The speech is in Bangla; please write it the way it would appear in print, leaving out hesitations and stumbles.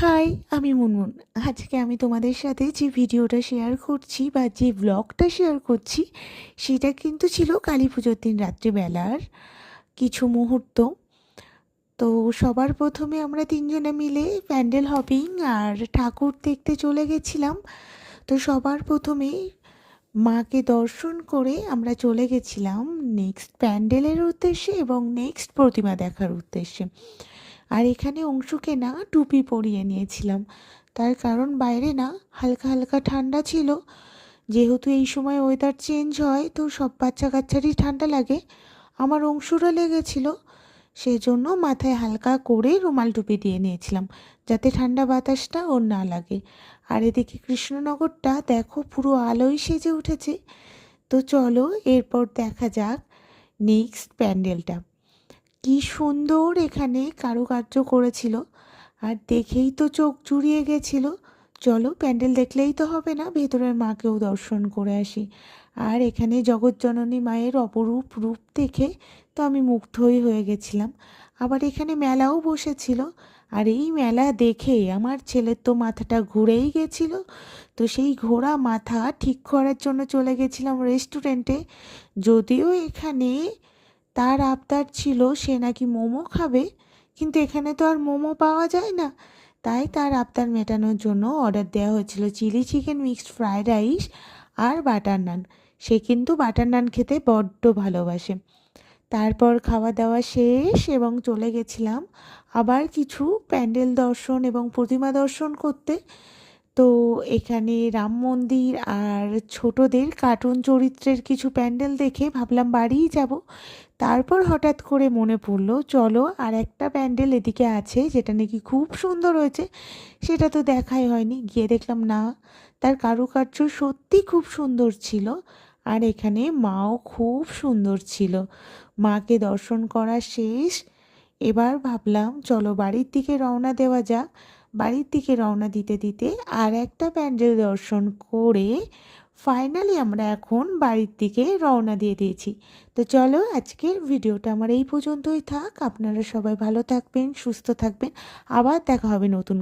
হাই, আমি মুনমুন। আজকে আমি তোমাদের সাথে যে ভিডিওটা শেয়ার করছি বা যে ব্লগটা শেয়ার করছি সেটা কিন্তু ছিল কালী পুজোর দিন রাত্রিবেলার কিছু মুহূর্ত। তো সবার প্রথমে আমরা তিনজনে মিলে প্যান্ডেল হপিং আর ঠাকুর দেখতে চলে গেছিলাম। তো সবার প্রথমেই মাকে দর্শন করে আমরা চলে গেছিলাম নেক্সট প্যান্ডেলের উদ্দেশ্যে এবং নেক্সট প্রতিমা দেখার উদ্দেশ্যে। আর এখানে অংশুকে না টুপি পরিয়ে নিয়েছিলাম, তার কারণ বাইরে না হালকা হালকা ঠান্ডা ছিল। যেহেতু এই সময় ওয়েদার চেঞ্জ হয় তো সব বাচ্চা কাচ্চারই ঠান্ডা লাগে, আমার অংশুরও লেগেছিল। সেই জন্য মাথায় হালকা করে রুমাল টুপি দিয়ে নিয়েছিলাম যাতে ঠান্ডা বাতাসটা ওর না লাগে। আর এদিকে কৃষ্ণনগরটা দেখো পুরো আলোয় সেজে উঠেছে। তো চলো এরপর দেখা যাক নেক্সট প্যান্ডেলটা। কি সুন্দর এখানে কারুকার্য করেছিল, আর দেখেই তো চোখ জুড়িয়ে গেছিল। চলো প্যান্ডেল দেখলেই তো হবে না, ভেতরের মাকেও দর্শন করে আসি। আর এখানে জগৎজননী মায়ের অপরূপ রূপ দেখে তো আমি মুগ্ধই হয়ে গেছিলাম। আবার এখানে মেলাও বসেছিল, আর এই মেলা দেখে আমার ছেলের তো মাথাটা ঘুরেই গেছিল। তো সেই ঘোরা মাথা ঠিক করার জন্য চলে গেছিলাম রেস্টুরেন্টে। যদিও এখানে তার আবদার ছিল সে নাকি মোমো খাবে, কিন্তু এখানে তো আর মোমো পাওয়া যায় না। তাই তার আবদার মেটানোর জন্য অর্ডার দেওয়া হয়েছিল chilli chicken, mixed fried rice আর বাটার নান। সে কিন্তু বাটার নান খেতে বড্ড ভালোবাসে। তারপর খাওয়া দাওয়া শেষ এবং চলে গেছিলাম আবার কিছু প্যান্ডেল দর্শন এবং প্রতিমা দর্শন করতে। তো এখানে রাম মন্দির আর ছোটদের কার্টুন চরিত্রের কিছু প্যান্ডেল দেখে ভাবলাম বাড়িই যাব। তারপর হঠাৎ করে মনে পড়লো চলো আর একটা প্যান্ডেল এদিকে আছে যেটা নাকি খুব সুন্দর হয়েছে, সেটা তো দেখাই হয়নি। গিয়ে দেখলাম না, তার কারুকার্য সত্যি খুব সুন্দর ছিল। আর এখানে মাও খুব সুন্দর ছিল। মাকে দর্শন করা শেষ, এবার ভাবলাম চলো বাড়ির দিকে রওনা দেওয়া যাক। বাড়ির দিকে রওনা দিতে দিতে আর একটা প্যান্ডেল দর্শন করে ফাইনালি আমরা এখন বাড়ির দিকে রওনা দিয়ে দিয়েছি। তো চলো আজকের ভিডিওটা আমার এই পর্যন্তই থাক। আপনারা সবাই ভালো থাকবেন, সুস্থ থাকবেন। আবার দেখা হবে নতুন